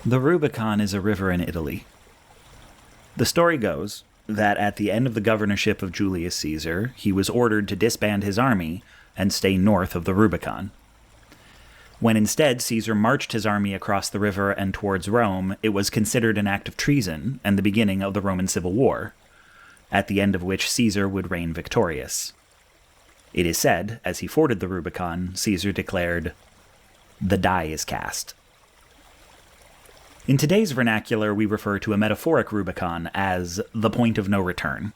The Rubicon is a river in Italy. The story goes that at the end of the governorship of Julius Caesar, he was ordered to disband his army and stay north of the Rubicon. When instead Caesar marched his army across the river and towards Rome, it was considered an act of treason and the beginning of the Roman Civil War, at the end of which Caesar would reign victorious. It is said, as he forded the Rubicon, Caesar declared, "The die is cast." In today's vernacular, we refer to a metaphoric Rubicon as the point of no return.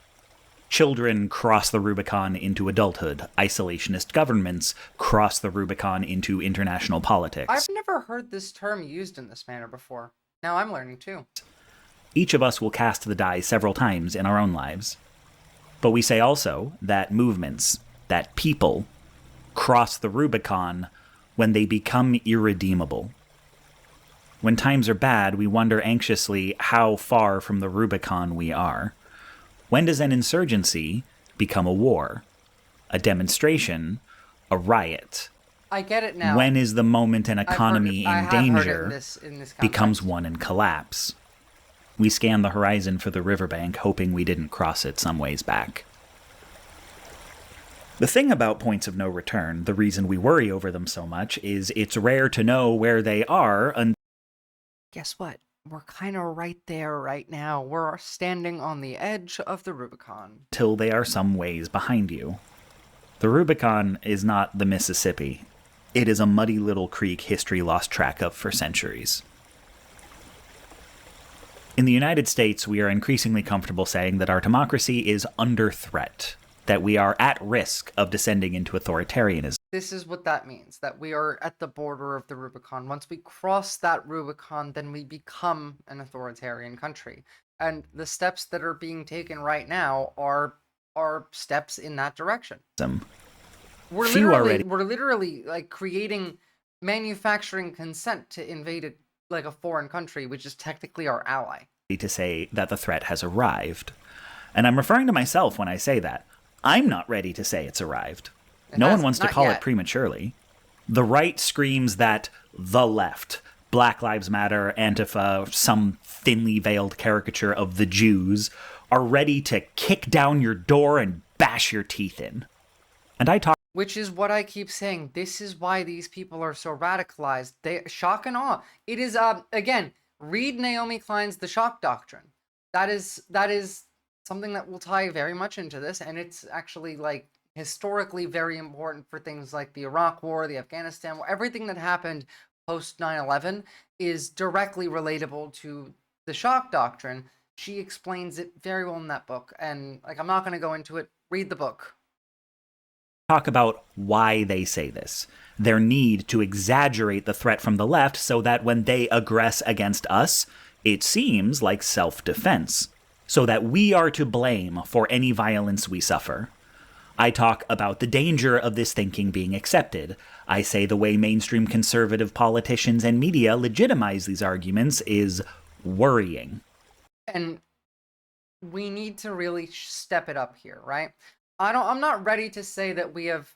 Children cross the Rubicon into adulthood. Isolationist governments cross the Rubicon into international politics. I've never heard this term used in this manner before. Now I'm learning too. Each of us will cast the die several times in our own lives. But we say also that movements, that people, cross the Rubicon when they become irredeemable. When times are bad, we wonder anxiously how far from the Rubicon we are. When does an insurgency become a war? A demonstration? A riot? I get it now. When is the moment an economy in danger in this becomes one in collapse? We scan the horizon for the riverbank, hoping we didn't cross it some ways back. The thing about points of no return, the reason we worry over them so much, is it's rare to know where they are until... Guess what? We're kind of right there right now. We're standing on the edge of the Rubicon. Till they are some ways behind you. The Rubicon is not the Mississippi. It is a muddy little creek history lost track of for centuries. In the United States, we are increasingly comfortable saying that our democracy is under threat, that we are at risk of descending into authoritarianism. This is what that means, that we are at the border of the Rubicon. Once we cross that Rubicon, then we become an authoritarian country. And the steps that are being taken right now are steps in that direction. We're literally like creating manufacturing consent to invade like a foreign country, which is technically our ally. To say that the threat has arrived. And I'm referring to myself when I say that. I'm not ready to say it's arrived. No one wants to call it prematurely. The right screams that the left, Black Lives Matter, Antifa, some thinly veiled caricature of the Jews, are ready to kick down your door and bash your teeth in. And I talk... Which is what I keep saying. This is why these people are so radicalized. They shock and awe. It is, again, read Naomi Klein's The Shock Doctrine. That is something that will tie very much into this, and it's actually, like, historically very important for things like the Iraq War, the Afghanistan War. Everything that happened post 9/11 is directly relatable to the Shock Doctrine. She explains it very well in that book, and, like, I'm not going to go into it. Read the book. Talk about why they say this. Their need to exaggerate the threat from the left so that when they aggress against us, it seems like self-defense, so that we are to blame for any violence we suffer. I talk about the danger of this thinking being accepted. I say the way mainstream conservative politicians and media legitimize these arguments is worrying. And we need to really step it up here, right? I'm not ready to say that we have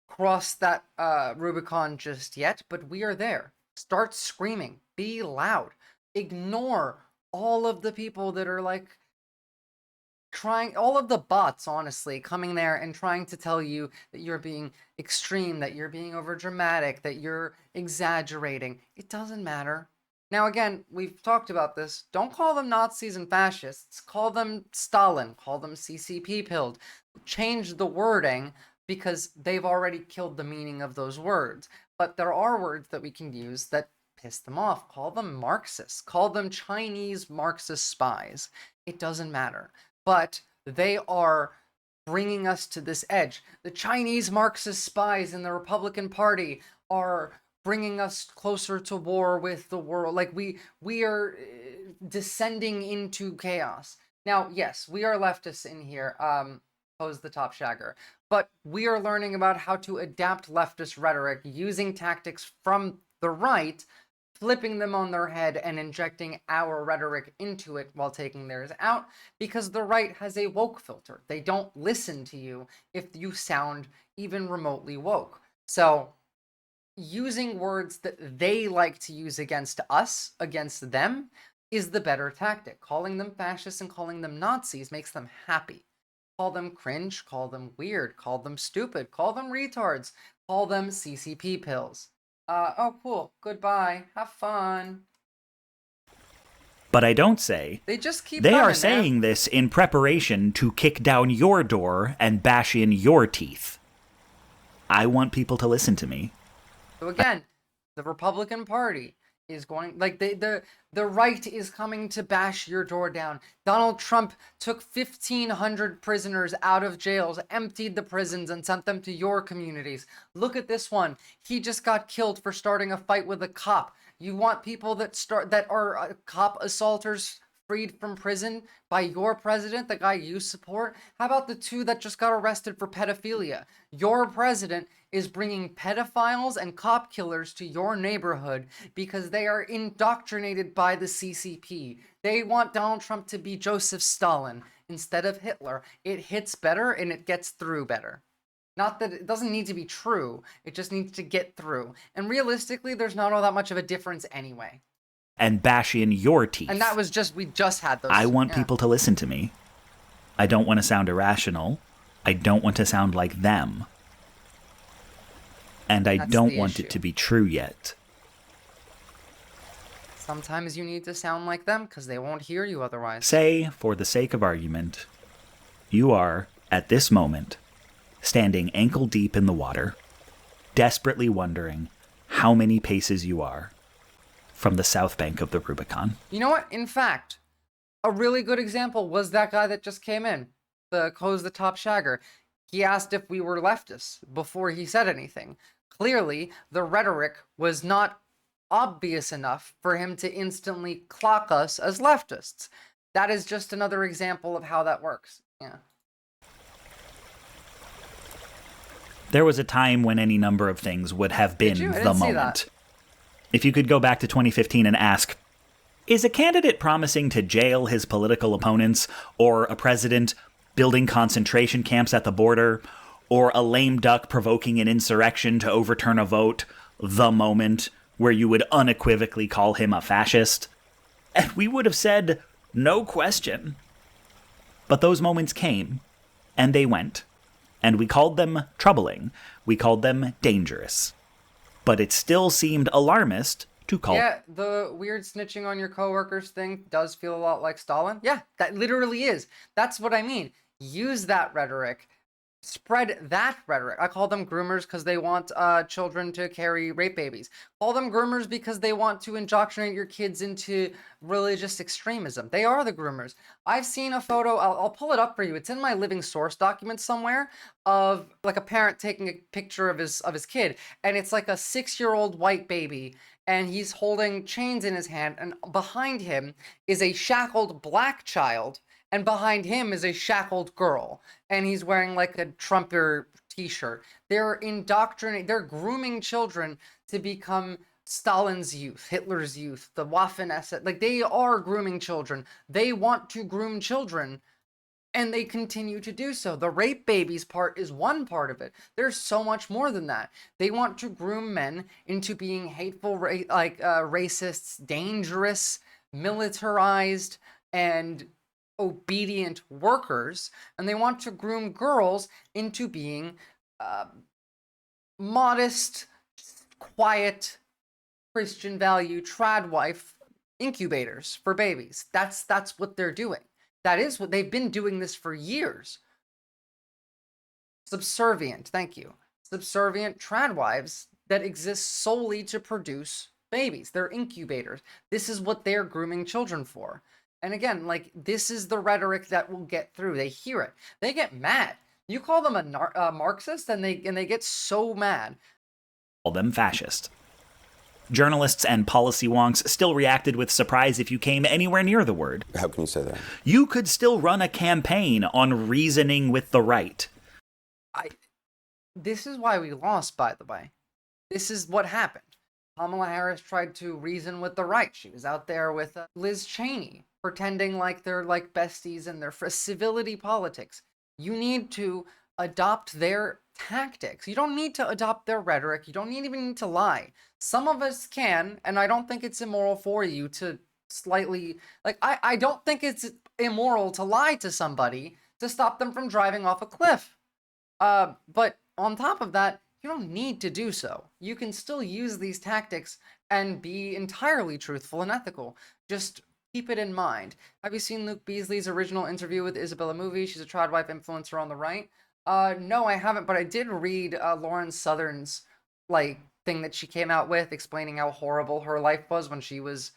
crossed that Rubicon just yet, but we are there. Start screaming. Be loud. Ignore all of the people that are like trying, all of the bots, honestly, coming there and trying to tell you that you're being extreme, that you're being overdramatic, that you're exaggerating. It doesn't matter. Now, again, we've talked about this. Don't call them Nazis and fascists. Call them Stalin. Call them CCP-pilled. Change the wording because they've already killed the meaning of those words. But there are words that we can use that piss them off. Call them Marxists. Call them Chinese Marxist spies. It doesn't matter. But they are bringing us to this edge. The Chinese Marxist spies in the Republican Party are bringing us closer to war with the world. Like, we are descending into chaos. Now, yes, we are leftists in here, Pose the Top Shagger, but we are learning about how to adapt leftist rhetoric using tactics from the right, flipping them on their head and injecting our rhetoric into it while taking theirs out, because the right has a woke filter. They don't listen to you if you sound even remotely woke. So using words that they like to use against us, against them, is the better tactic. Calling them fascists and calling them Nazis makes them happy. Call them cringe, call them weird, call them stupid, call them retards, call them CCP pills. Oh cool, goodbye, have fun. But I don't say, They just keep they coming, are man. saying this in preparation to kick down your door and bash in your teeth. I want people to listen to me. So again, the Republican Party is going, like, the right is coming to bash your door down. Donald Trump took 1,500 prisoners out of jails, emptied the prisons, and sent them to your communities. Look at this one. He just got killed for starting a fight with a cop. You want people that are cop assaulters freed from prison by your president, the guy you support? How about the 2 that just got arrested for pedophilia? Your president is bringing pedophiles and cop killers to your neighborhood because they are indoctrinated by the CCP. They want Donald Trump to be Joseph Stalin instead of Hitler. It hits better and it gets through better. Not that it doesn't need to be true, it just needs to get through. And realistically, there's not all that much of a difference anyway. And bash in your teeth. And that was just, we just had those. I want people to listen to me. I don't want to sound irrational. I don't want to sound like them. And I don't want it to be true yet. Sometimes you need to sound like them because they won't hear you otherwise. Say, for the sake of argument, you are, at this moment, standing ankle deep in the water, desperately wondering how many paces you are from the south bank of the Rubicon. You know what? In fact, a really good example was that guy that just came in, the Close the Top Shagger. He asked if we were leftists before he said anything. Clearly, the rhetoric was not obvious enough for him to instantly clock us as leftists. That is just another example of how that works. Yeah. There was a time when any number of things would have been the moment. If you could go back to 2015 and ask, is a candidate promising to jail his political opponents, or a president building concentration camps at the border, or a lame duck provoking an insurrection to overturn a vote, the moment where you would unequivocally call him a fascist? And we would have said, no question. But those moments came, and they went. And we called them troubling. We called them dangerous. But it still seemed alarmist to call... Yeah, the weird snitching on your coworkers thing does feel a lot like Stalin. Yeah, that literally is. That's what I mean. Use that rhetoric. Spread that rhetoric. I call them groomers because they want children to carry rape babies. Call them groomers because they want to indoctrinate your kids into religious extremism. They are the groomers. I've seen a photo, I'll pull it up for you. It's in my living source document somewhere, of like a parent taking a picture of his kid, and it's like a 6-year-old white baby, and he's holding chains in his hand, and behind him is a shackled black child, and behind him is a shackled girl, and he's wearing like a Trumper t-shirt. They're indoctrinating, they're grooming children to become Stalin's youth, Hitler's youth, the Waffen-SS. Like, they are grooming children. They want to groom children, and they continue to do so. The rape babies part is one part of it. There's so much more than that. They want to groom men into being hateful, racists, dangerous, militarized, and obedient workers, and they want to groom girls into being modest, quiet, Christian value trad wife incubators for babies. That's what they're doing. That is what they've been doing this for years. Subservient, thank you. Subservient trad wives that exist solely to produce babies. They're incubators. This is what they're grooming children for. And again, like, this is the rhetoric that will get through. They hear it. They get mad. You call them a Marxist, and they get so mad. Call them fascist. Journalists and policy wonks still reacted with surprise if you came anywhere near the word. How can you say that? You could still run a campaign on reasoning with the right. This is why we lost, by the way. This is what happened. Kamala Harris tried to reason with the right. She was out there with Liz Cheney, pretending like they're like besties and they're for civility politics. You need to adopt their tactics. You don't need to adopt their rhetoric. You don't even need to lie. Some of us can, and I don't think it's immoral for you to slightly, like, I don't think it's immoral to lie to somebody to stop them from driving off a cliff. But on top of that, you don't need to do so. You can still use these tactics and be entirely truthful and ethical. Just keep it in mind. Have you seen Luke Beasley's original interview with Isabella Movie? She's a trad wife influencer on the right. No, I haven't, but I did read Lauren Southern's like thing that she came out with explaining how horrible her life was when she was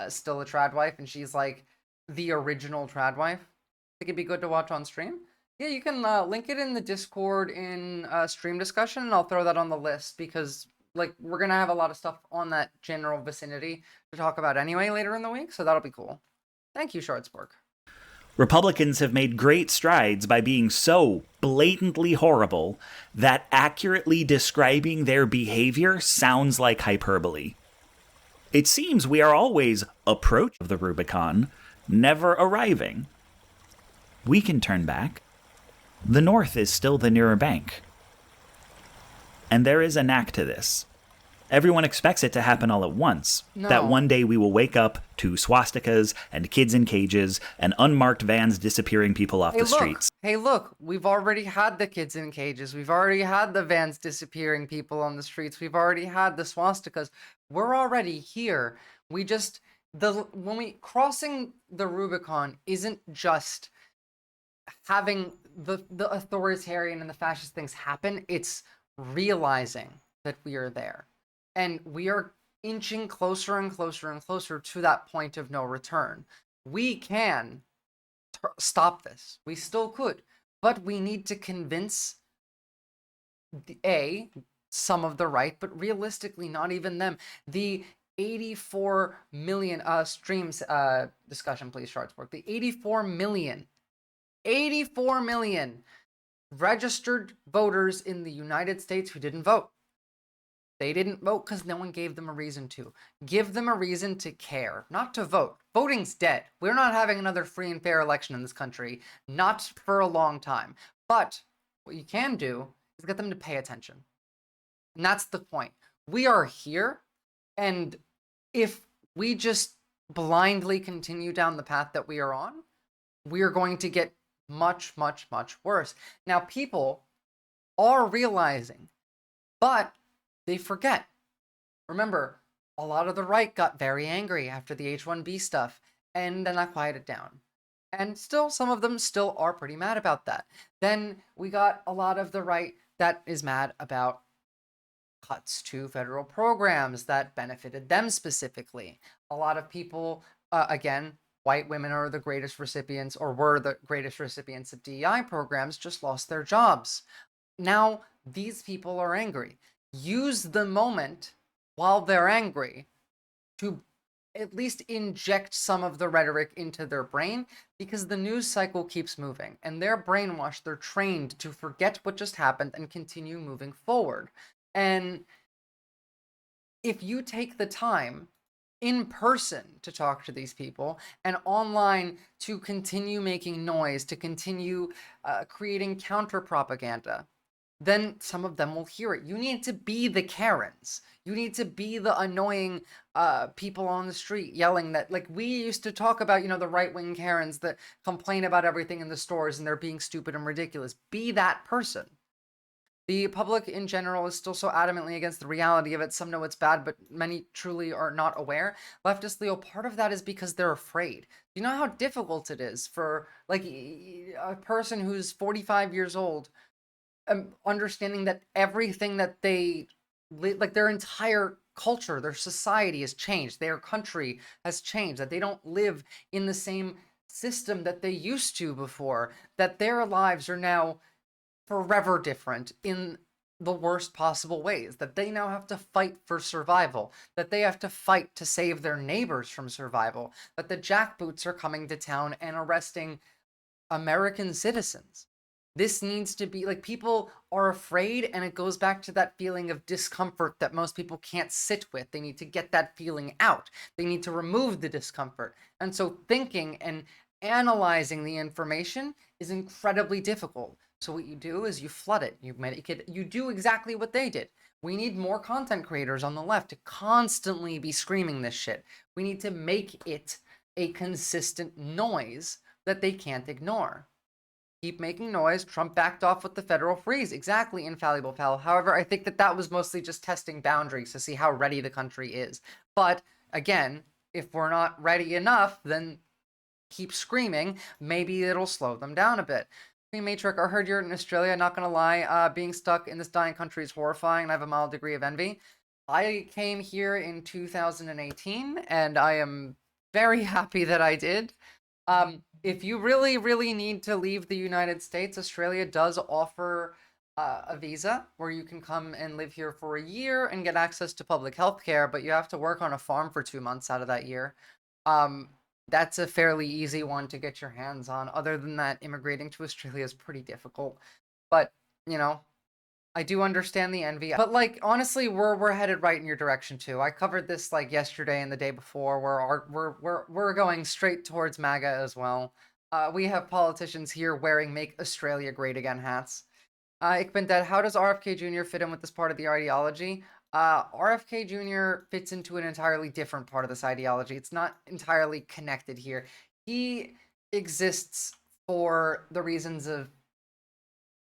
still a trad wife, and she's like the original trad wife. I think it'd be good to watch on stream. Yeah, you can link it in the Discord in stream discussion, and I'll throw that on the list because like we're gonna have a lot of stuff on that general vicinity to talk about anyway later in the week, so that'll be cool. Thank you, Shardsburg. Republicans have made great strides by being so blatantly horrible that accurately describing their behavior sounds like hyperbole. It seems we are always approaching the Rubicon, never arriving. We can turn back. The North is still the nearer bank. And there is a knack to this. Everyone expects it to happen all at once. No. That one day we will wake up to swastikas and kids in cages and unmarked vans disappearing people off the streets. Hey, look, we've already had the kids in cages. We've already had the vans disappearing people on the streets. We've already had the swastikas. We're already here. We just, crossing the Rubicon isn't just having the authoritarian and the fascist things happen. It's realizing that we are there. And we are inching closer and closer and closer to that point of no return. We can stop this. We still could. But we need to convince, some of the right, but realistically, not even them. The 84 million streams discussion, please, Shardsburg. The 84 million registered voters in the United States who didn't vote. They didn't vote because no one gave them a reason to. Give them a reason to care, not to vote. Voting's dead. We're not having another free and fair election in this country, not for a long time. But what you can do is get them to pay attention. And that's the point. We are here, and if we just blindly continue down the path that we are on, we are going to get much, much, much worse. Now, people are realizing, but they forget. Remember, a lot of the right got very angry after the H-1B stuff, and then that quieted down. And still, some of them still are pretty mad about that. Then we got a lot of the right that is mad about cuts to federal programs that benefited them specifically. A lot of people, again, white women are the greatest recipients, or were the greatest recipients of DEI programs, just lost their jobs. Now, these people are angry. Use the moment while they're angry to at least inject some of the rhetoric into their brain, because the news cycle keeps moving and they're brainwashed. They're trained to forget what just happened and continue moving forward. And if you take the time in person to talk to these people and online to continue making noise, to continue creating counter propaganda, then some of them will hear it. You need to be the Karens. You need to be the annoying people on the street yelling that, like we used to talk about, the right-wing Karens that complain about everything in the stores and they're being stupid and ridiculous. Be that person. The public in general is still so adamantly against the reality of it. Some know it's bad, but many truly are not aware. Leftist Leo, part of that is because they're afraid. You know how difficult it is for like a person who's 45 years old understanding that everything that they like their entire culture, their society has changed, their country has changed, that they don't live in the same system that they used to before, that their lives are now forever different in the worst possible ways, that they now have to fight for survival, that they have to fight to save their neighbors from survival, that the jackboots are coming to town and arresting American citizens. This needs to be, like, people are afraid, and it goes back to that feeling of discomfort that most people can't sit with. They need to get that feeling out. They need to remove the discomfort. And so thinking and analyzing the information is incredibly difficult. So what you do is you flood it. You do exactly what they did. We need more content creators on the left to constantly be screaming this shit. We need to make it a consistent noise that they can't ignore. Keep making noise. Trump backed off with the federal freeze. Exactly, infallible pal. However, I think that was mostly just testing boundaries to see how ready the country is. But again, if we're not ready enough, then keep screaming. Maybe it'll slow them down a bit. Matrix, I heard you're in Australia. Not gonna lie, being stuck in this dying country is horrifying, and I have a mild degree of envy. I came here in 2018, and I am very happy that I did. If you really, really need to leave the United States, Australia does offer a visa where you can come and live here for a year and get access to public health care, but you have to work on a farm for 2 months out of that year. That's a fairly easy one to get your hands on. Other than that, immigrating to Australia is pretty difficult. But, you know, I do understand the envy. But, like, honestly, we're headed right in your direction, too. I covered this, like, yesterday and the day before. We're going straight towards MAGA as well. We have politicians here wearing Make Australia Great Again hats. Ik ben dead. How does RFK Jr. fit in with this part of the ideology? RFK Jr. fits into an entirely different part of this ideology. It's not entirely connected here. He exists for the reasons of,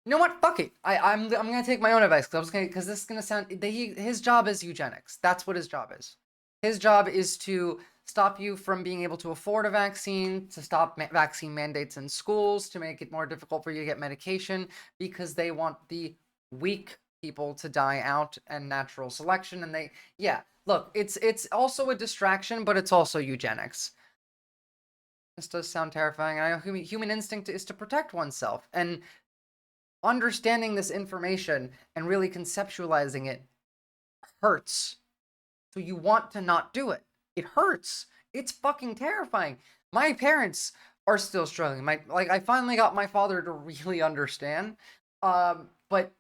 you know what? Fuck it. I'm gonna take my own advice because this is gonna sound. His job is eugenics. That's what his job is. His job is to stop you from being able to afford a vaccine, to stop vaccine mandates in schools, to make it more difficult for you to get medication, because they want the weak people to die out and natural selection. And look, it's also a distraction, but it's also eugenics. This does sound terrifying. I know human instinct is to protect oneself, and understanding this information and really conceptualizing it hurts. So you want to not do it. It hurts. It's fucking terrifying. My parents are still struggling. I finally got my father to really understand. But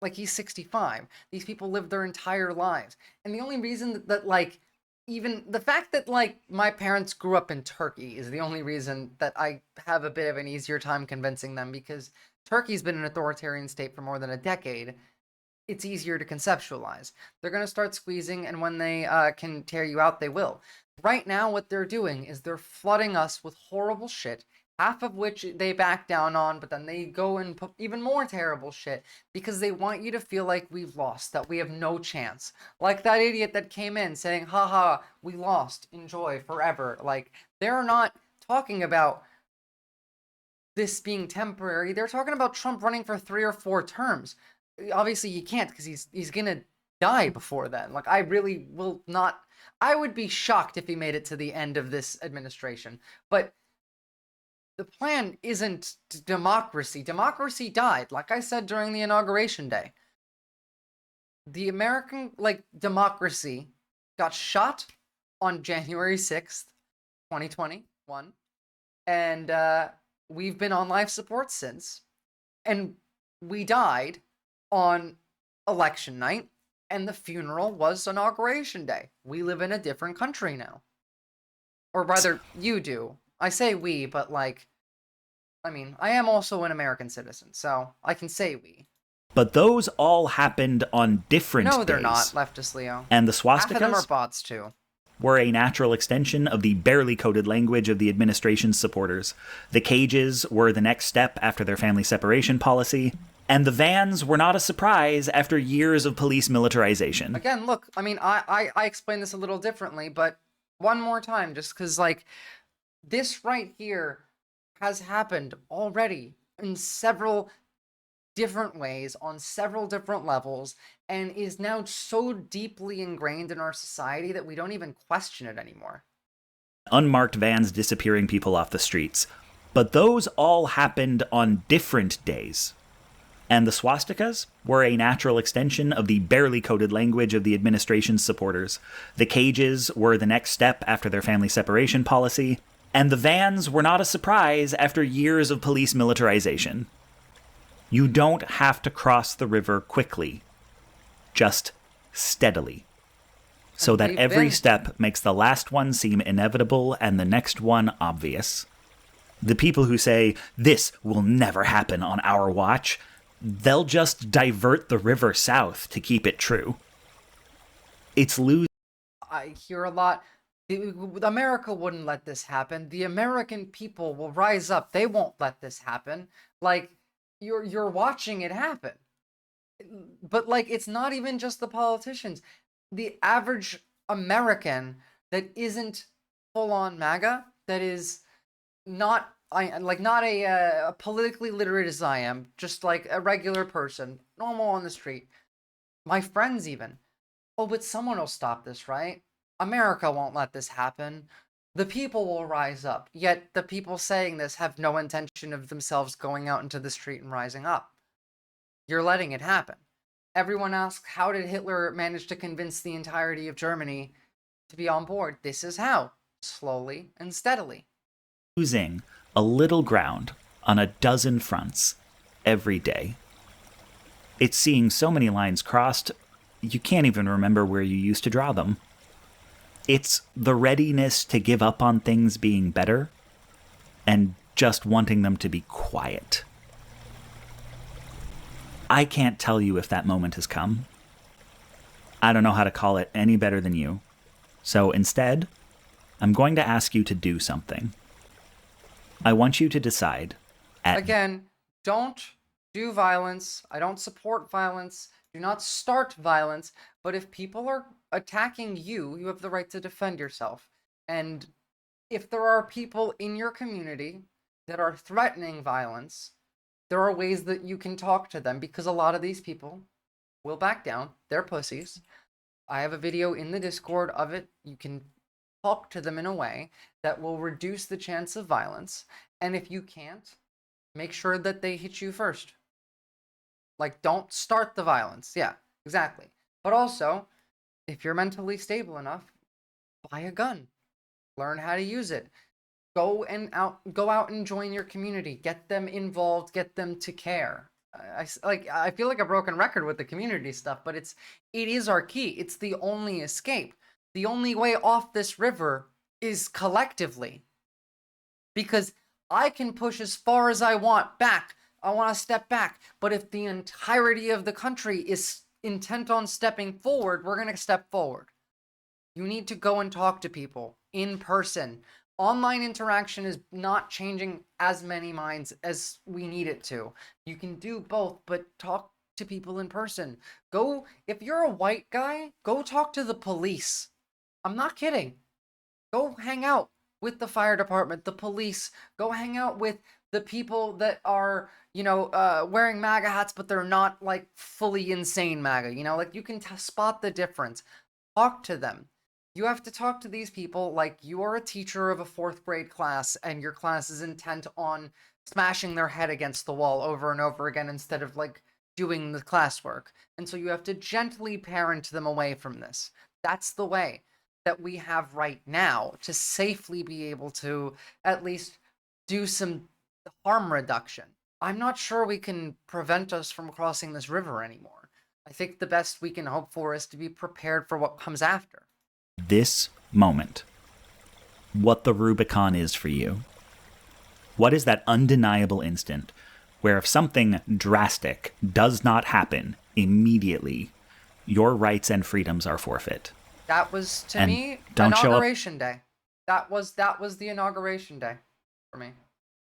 like, he's 65. These people live their entire lives. And the only reason that like, even the fact that like my parents grew up in Turkey is the only reason that I have a bit of an easier time convincing them, because Turkey's been an authoritarian state for more than a decade. It's easier to conceptualize. They're going to start squeezing, and when they can tear you out, they will. Right now, what they're doing is they're flooding us with horrible shit, half of which they back down on, but then they go and put even more terrible shit, because they want you to feel like we've lost, that we have no chance. Like that idiot that came in saying, haha, we lost, enjoy forever. Like, they're not talking about this being temporary. They're talking about Trump running for 3 or 4 terms. Obviously he can't, because he's gonna die before then. Like, I really will not. I would be shocked if he made it to the end of this administration. But the plan isn't democracy. Democracy died, like I said during the inauguration day. The American, democracy got shot on January 6th, 2021. And we've been on life support since. And we died on election night, and the funeral was inauguration day. We live in a different country now. Or rather, you do. I say we, but I am also an American citizen, so I can say we. But those all happened on different days. No, they're not, leftist Leo. And the swastikas? Half of them are bots, too. Were a natural extension of the barely coded language of the administration's supporters. The cages were the next step after their family separation policy. And the vans were not a surprise after years of police militarization. Again, look, I explained this a little differently, but one more time, just because, this right here has happened already in several different ways, on several different levels, and is now so deeply ingrained in our society that we don't even question it anymore. Unmarked vans disappearing people off the streets. But those all happened on different days. And the swastikas were a natural extension of the barely coded language of the administration's supporters. The cages were the next step after their family separation policy. And the vans were not a surprise after years of police militarization. You don't have to cross the river quickly, just steadily, so that every step makes the last one seem inevitable and the next one obvious. The people who say, this will never happen on our watch, they'll just divert the river south to keep it true. It's losing. I hear a lot. America wouldn't let this happen. The American people will rise up. They won't let this happen. Like, you're watching it happen. But like, it's not even just the politicians. The average American that isn't full on MAGA, that is not not a politically literate as I am, just like a regular person, normal on the street. My friends even. Oh, but someone will stop this, right? America won't let this happen. The people will rise up. Yet the people saying this have no intention of themselves going out into the street and rising up. You're letting it happen. Everyone asks, how did Hitler manage to convince the entirety of Germany to be on board? This is how. Slowly and steadily. Losing a little ground on a dozen fronts every day. It's seeing so many lines crossed, you can't even remember where you used to draw them. It's the readiness to give up on things being better and just wanting them to be quiet. I can't tell you if that moment has come. I don't know how to call it any better than you. So instead, I'm going to ask you to do something. I want you to decide. Again, don't do violence. I don't support violence. Do not start violence. But if people are attacking you, you have the right to defend yourself. And if there are people in your community that are threatening violence, there are ways that you can talk to them, because a lot of these people will back down. They're pussies. I have a video in the Discord of it. You can talk to them in a way that will reduce the chance of violence. And if you can't, make sure that they hit you first. Like, don't start the violence. Yeah, exactly. But also, if you're mentally stable enough, buy a gun. Learn how to use it. Go out and join your community. Get them involved. Get them to care. I feel like a broken record with the community stuff, but it is our key. It's the only escape. The only way off this river is collectively. Because I can push as far as I want back. I want to step back. But if the entirety of the country is intent on stepping forward, we're going to step forward. You need to go and talk to people in person. Online interaction is not changing as many minds as we need it to. You can do both, but talk to people in person. Go, if you're a white guy, go talk to the police. I'm not kidding. Go hang out with the fire department, the police. Go hang out with the people that are, wearing MAGA hats, but they're not like fully insane MAGA. Like, you can spot the difference. Talk to them. You have to talk to these people like you are a teacher of a 4th grade class and your class is intent on smashing their head against the wall over and over again instead of like doing the classwork. And so you have to gently parent them away from this. That's the way that we have right now to safely be able to at least do some harm reduction. I'm not sure we can prevent us from crossing this river anymore. I think the best we can hope for is to be prepared for what comes after. This moment, what the Rubicon is for you. What is that undeniable instant where if something drastic does not happen immediately, your rights and freedoms are forfeit? That was, to me, don't inauguration day. That was the inauguration day for me.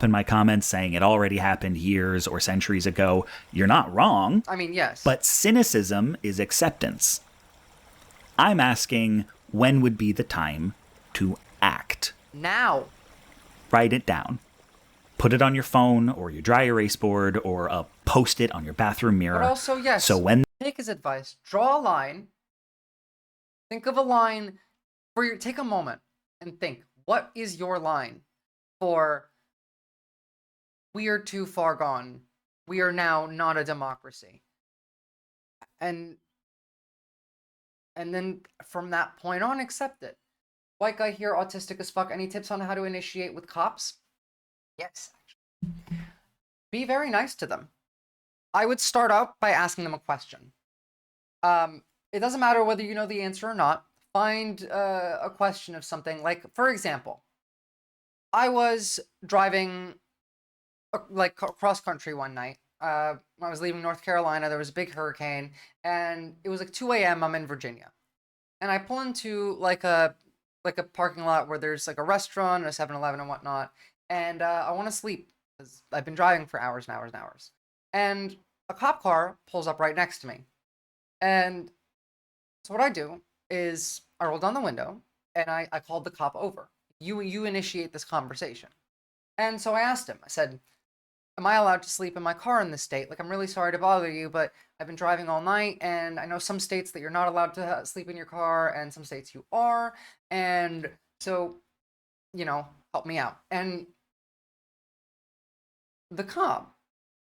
In my comments saying it already happened years or centuries ago, you're not wrong. I mean, yes. But cynicism is acceptance. I'm asking, when would be the time to act? Now. Write it down. Put it on your phone or your dry erase board or post it on your bathroom mirror. But also, yes, so when take his advice. Draw a line. Think of a line take a moment and think, what is your line for we are too far gone. We are now not a democracy. And then from that point on, accept it. White guy here, autistic as fuck. Any tips on how to initiate with cops? Yes, actually. Be very nice to them. I would start out by asking them a question. It doesn't matter whether you know the answer or not. Find a question of something. Like, for example, I was driving like cross country one night. I was leaving North Carolina. There was a big hurricane, and it was like 2 a.m. I'm in Virginia, and I pull into like a parking lot where there's like a restaurant and a 7-Eleven and whatnot, and I want to sleep because I've been driving for hours and hours and hours, and a cop car pulls up right next to me, and so what I do is I roll down the window and I called the cop over. You initiate this conversation, and so I asked him. I said, am I allowed to sleep in my car in this state? Like, I'm really sorry to bother you, but I've been driving all night, and I know some states that you're not allowed to sleep in your car, and some states you are, and so, help me out. And the cop,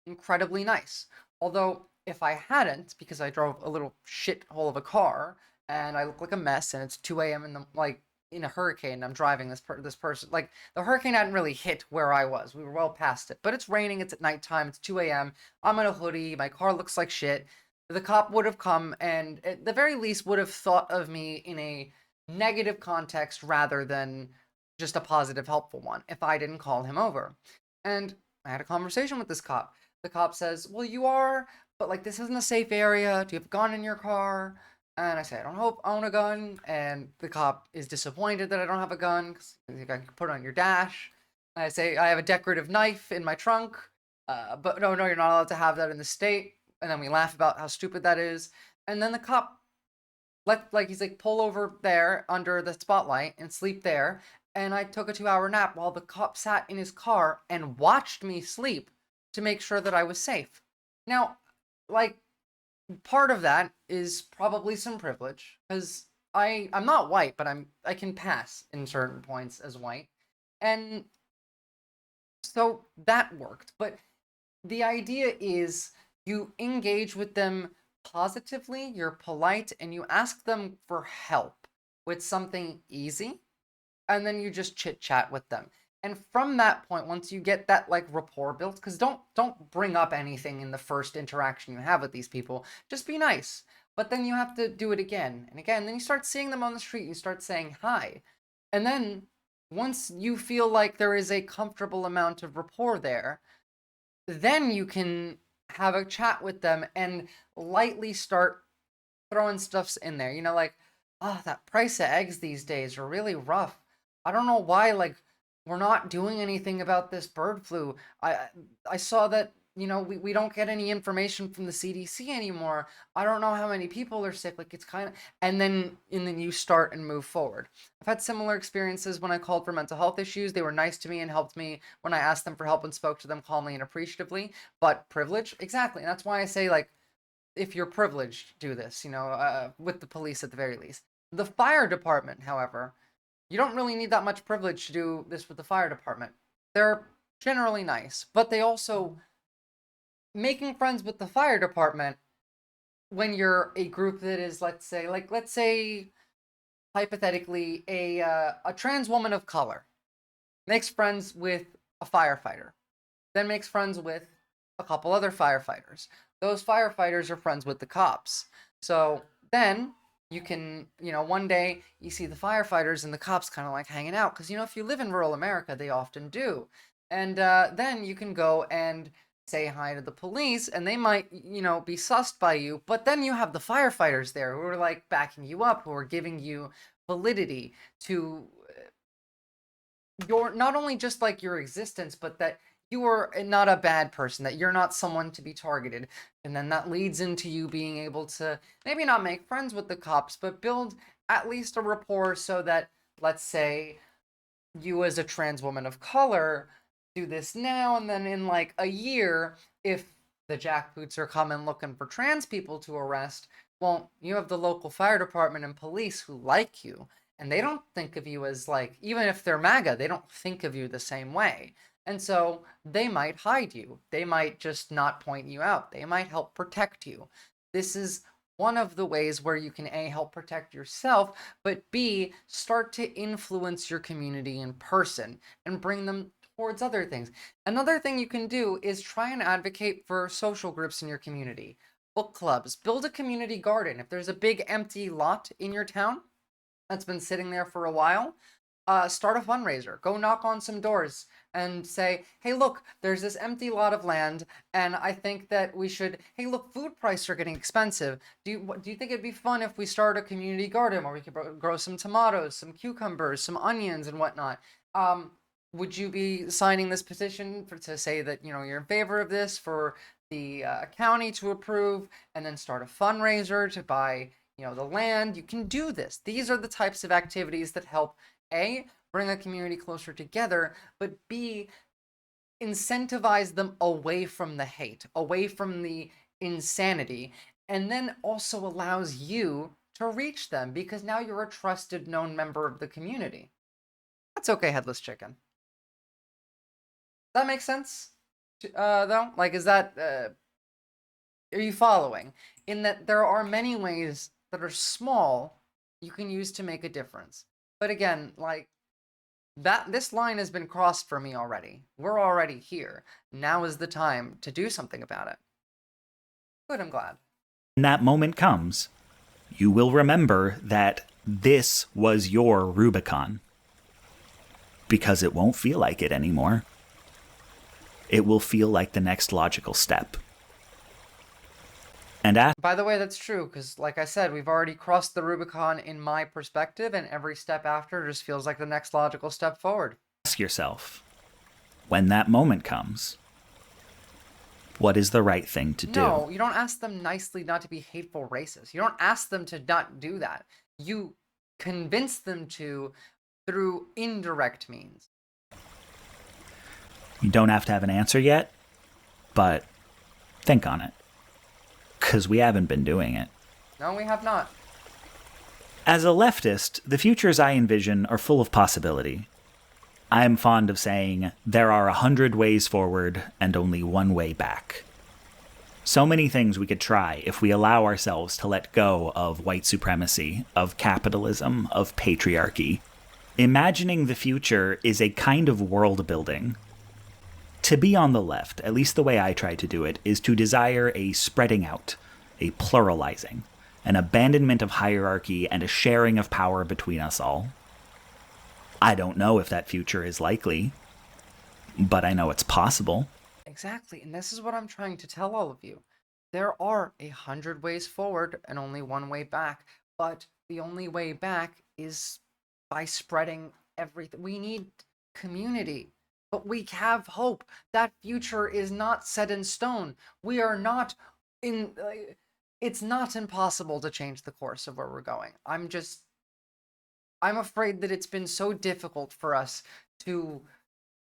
incredibly nice. Although, if I hadn't, because I drove a little shithole of a car, and I look like a mess, and it's 2 a.m. in the, like, in a hurricane, and I'm driving this person. Like, the hurricane hadn't really hit where I was. We were well past it. But it's raining, it's at nighttime, it's 2 a.m. I'm in a hoodie, my car looks like shit. The cop would have come and at the very least would have thought of me in a negative context rather than just a positive, helpful one if I didn't call him over. And I had a conversation with this cop. The cop says, well, you are, but like this isn't a safe area. Do you have a gun in your car? And I say, I don't own a gun. And the cop is disappointed that I don't have a gun because I think I can put it on your dash. And I say, I have a decorative knife in my trunk. But no, you're not allowed to have that in the state. And then we laugh about how stupid that is. And then the cop he's like, pull over there under the spotlight and sleep there. And I took a 2-hour nap while the cop sat in his car and watched me sleep to make sure that I was safe. Now, like, part of that is probably some privilege because I'm not white, but I can pass in certain points as white, and so that worked. But the idea is you engage with them positively, you're polite, and you ask them for help with something easy, and then you just chit chat with them. And from that point, once you get that like rapport built, because don't bring up anything in the first interaction you have with these people. Just be nice. But then you have to do it again and again. Then you start seeing them on the street. You start saying hi, and then once you feel like there is a comfortable amount of rapport there, then you can have a chat with them and lightly start throwing stuffs in there. Like, oh, that price of eggs these days are really rough. I don't know why, like, we're not doing anything about this bird flu. I saw that, we don't get any information from the CDC anymore. I don't know how many people are sick. Like, it's kind of, and then you start and move forward. I've had similar experiences when I called for mental health issues. They were nice to me and helped me when I asked them for help and spoke to them calmly and appreciatively. But privilege, exactly. And that's why I say, like, if you're privileged, do this, with the police at the very least. The fire department, however, you don't really need that much privilege to do this with the fire department. They're generally nice, but they also, making friends with the fire department when you're a group that is, let's say hypothetically a trans woman of color makes friends with a firefighter, then makes friends with a couple other firefighters. Those firefighters are friends with the cops. So then you can, one day you see the firefighters and the cops kind of like hanging out. Because, if you live in rural America, they often do. And then you can go and say hi to the police and they might, be sussed by you. But then you have the firefighters there who are like backing you up, who are giving you validity to your, not only just like your existence, but that you are not a bad person, that you're not someone to be targeted. And then that leads into you being able to maybe not make friends with the cops, but build at least a rapport so that, let's say, you as a trans woman of color do this now, and then in like a year, if the jackboots are coming looking for trans people to arrest, well, you have the local fire department and police who like you, and they don't think of you as like, even if they're MAGA, they don't think of you the same way. And so they might hide you. They might just not point you out. They might help protect you. This is one of the ways where you can A, help protect yourself, but B, start to influence your community in person and bring them towards other things. Another thing you can do is try and advocate for social groups in your community. Book clubs. Build a community garden. If there's a big empty lot in your town that's been sitting there for a while, start a fundraiser. Go knock on some doors and say, hey, look, there's this empty lot of land, and I think that we should, hey, look, food prices are getting expensive. Do you think it'd be fun if we started a community garden where we could grow some tomatoes, some cucumbers, some onions, and whatnot? Would you be signing this petition to say that, you know, you're in favor of this for the county to approve, and then start a fundraiser to buy, you know, the land? You can do this. These are the types of activities that help A, bring a community closer together, but B, incentivize them away from the hate, away from the insanity, and then also allows you to reach them because now you're a trusted, known member of the community. That's okay, Headless Chicken. That makes sense, though? Like, is that, are you following? In that there are many ways that are small you can use to make a difference. But again, like, this line has been crossed for me already. We're already here. Now is the time to do something about it. Good, I'm glad. When that moment comes, you will remember that this was your Rubicon. Because it won't feel like it anymore. It will feel like the next logical step. And by the way, that's true, because like I said, we've already crossed the Rubicon in my perspective, and every step after just feels like the next logical step forward. Ask yourself, when that moment comes, what is the right thing to do? No, you don't ask them nicely not to be hateful racists. You don't ask them to not do that. You convince them to through indirect means. You don't have to have an answer yet, but think on it. Because we haven't been doing it. No, we have not. As a leftist, the futures I envision are full of possibility. I am fond of saying, there are 100 ways forward and only one way back. So many things we could try if we allow ourselves to let go of white supremacy, of capitalism, of patriarchy. Imagining the future is a kind of world building. To be on the left, at least the way I try to do it, is to desire a spreading out, a pluralizing, an abandonment of hierarchy, and a sharing of power between us all. I don't know if that future is likely, but I know it's possible. Exactly, and this is what I'm trying to tell all of you. There are 100 ways forward and only one way back, but the only way back is by spreading everything. We need community. But we have hope. That future is not set in stone. We are not in... it's not impossible to change the course of where we're going. I'm afraid that it's been so difficult for us to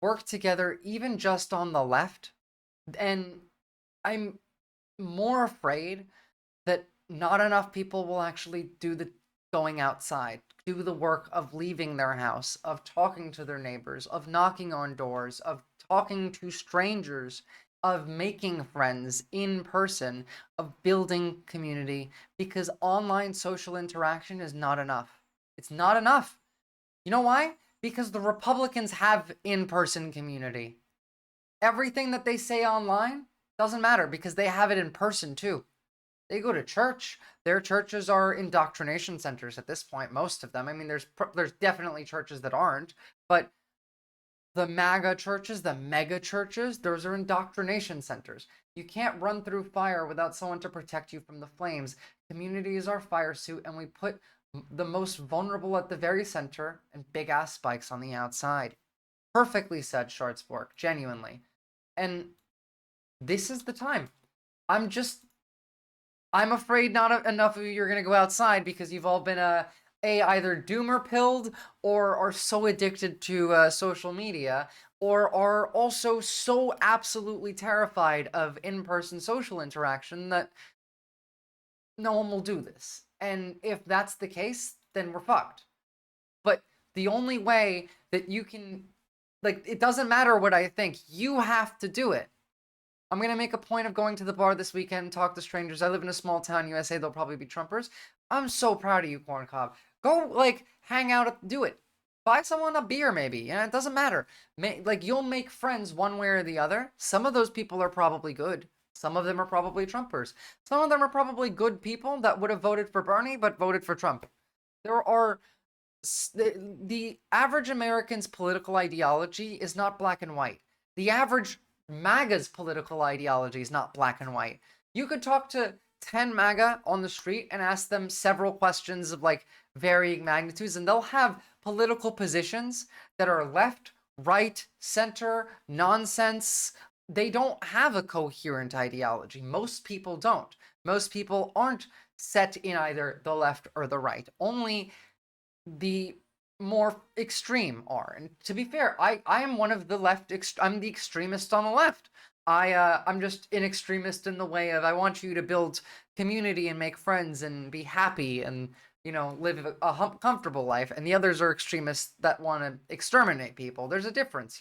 work together, even just on the left. And I'm more afraid that not enough people will actually do the going outside, do the work of leaving their house, of talking to their neighbors, of knocking on doors, of talking to strangers, of making friends in person, of building community, because online social interaction is not enough. It's not enough. You know why? Because the Republicans have in-person community. Everything that they say online doesn't matter because they have it in person too. They go to church. Their churches are indoctrination centers at this point, most of them. I mean, there's definitely churches that aren't, but the MAGA churches, the mega churches, those are indoctrination centers. You can't run through fire without someone to protect you from the flames. Community is our fire suit, and we put the most vulnerable at the very center and big-ass spikes on the outside. Perfectly said, Schwarzborg, genuinely. And this is the time. I'm afraid not enough of you are going to go outside because you've all been either doomer pilled or are so addicted to social media, or are also so absolutely terrified of in-person social interaction that no one will do this. And if that's the case, then we're fucked. But the only way that you can, like, it doesn't matter what I think, you have to do it. I'm going to make a point of going to the bar this weekend and talk to strangers. I live in a small town, USA. They'll probably be Trumpers. I'm so proud of you, Corn Cob. Go, like, hang out, do it. Buy someone a beer, maybe. Yeah, it doesn't matter. Like, you'll make friends one way or the other. Some of those people are probably good. Some of them are probably Trumpers. Some of them are probably good people that would have voted for Bernie but voted for Trump. There are The average American's political ideology is not black and white. The average MAGA's political ideology is not black and white. You could talk to 10 MAGA on the street and ask them several questions of like varying magnitudes, and they'll have political positions that are left, right, center, nonsense. They don't have a coherent ideology. Most people don't. Most people aren't set in either the left or the right. Only the more extreme are. And to be fair, I am one of the left. I'm the extremist on the left. I'm just an extremist in the way of I want you to build community and make friends and be happy and live a comfortable life. And the others are extremists that want to exterminate people. There's a difference,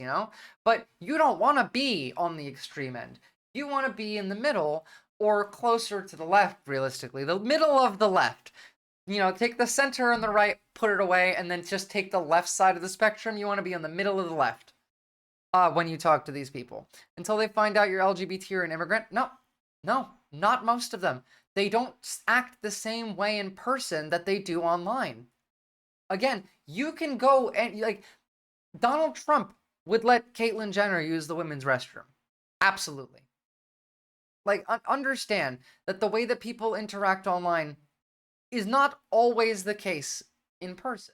But you don't want to be on the extreme end. You want to be in the middle or closer to the left, realistically. The middle of the left. Take the center and the right, put it away, and then just take the left side of the spectrum. You want to be on the middle of the left when you talk to these people. Until they find out you're LGBT or an immigrant. No, not most of them. They don't act the same way in person that they do online. Again, you can go and, like, Donald Trump would let Caitlyn Jenner use the women's restroom. Absolutely. Like, understand that the way that people interact online is not always the case in person.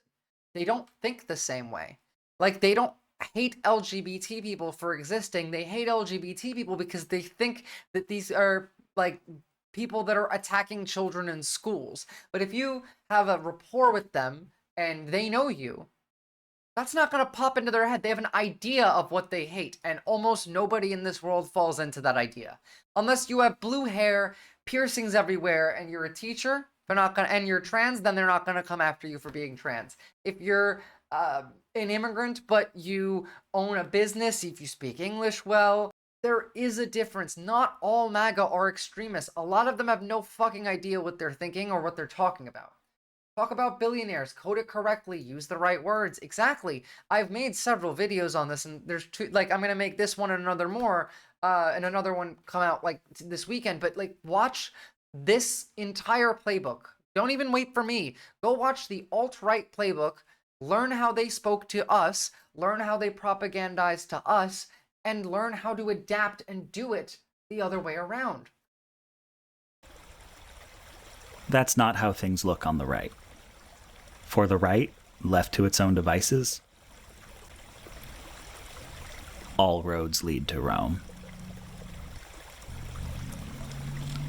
They don't think the same way. Like, they don't hate LGBT people for existing. They hate LGBT people because they think that these are, like, people that are attacking children in schools. But if you have a rapport with them and they know you, that's not going to pop into their head. They have an idea of what they hate, and almost nobody in this world falls into that idea. Unless you have blue hair, piercings everywhere, and you're a teacher, and you're trans, then they're not going to come after you for being trans. If you're an immigrant, but you own a business, if you speak English well, there is a difference. Not all MAGA are extremists. A lot of them have no fucking idea what they're thinking or what they're talking about. Talk about billionaires, code it correctly, use the right words. Exactly. I've made several videos on this, and there's two, like, I'm going to make this one and another more, and another one come out, like, this weekend, but, like, watch this entire playbook. Don't even wait for me. Go watch the alt-right playbook, learn how they spoke to us, learn how they propagandized to us, and learn how to adapt and do it the other way around. That's not how things look on the right. For the right, left to its own devices, all roads lead to Rome.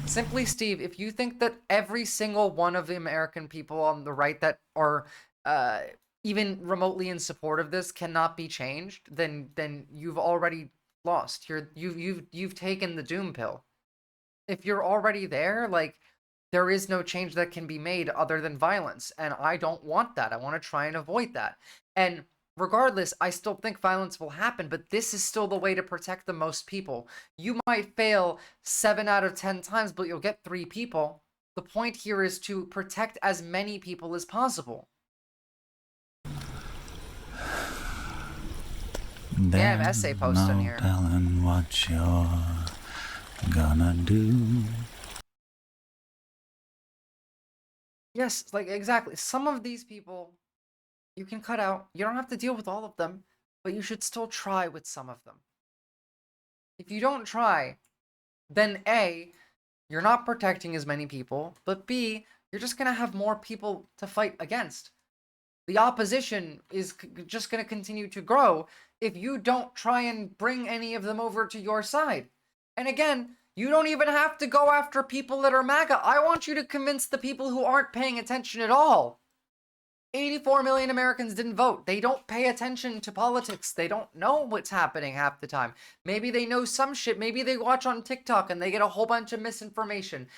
Simply, Steve, if you think that every single one of the American people on the right that are even remotely in support of this cannot be changed, then you've already lost. You've taken the doom pill. If you're already there, like, there is no change that can be made other than violence, and I don't want that. I want to try and avoid that. And regardless, I still think violence will happen, but this is still the way to protect the most people. You might fail 7 out of 10 times, but you'll get 3 people. The point here is to protect as many people as possible. Damn essay post in here. Telling what you're gonna do. Yes, like, exactly. Some of these people you can cut out. You don't have to deal with all of them, but you should still try with some of them. If you don't try, then A, you're not protecting as many people, but B, you're just going to have more people to fight against. The opposition is just going to continue to grow if you don't try and bring any of them over to your side. And again, you don't even have to go after people that are MAGA. I want you to convince the people who aren't paying attention at all. 84 million Americans didn't vote. They don't pay attention to politics. They don't know what's happening half the time. Maybe they know some shit. Maybe they watch on TikTok and they get a whole bunch of misinformation.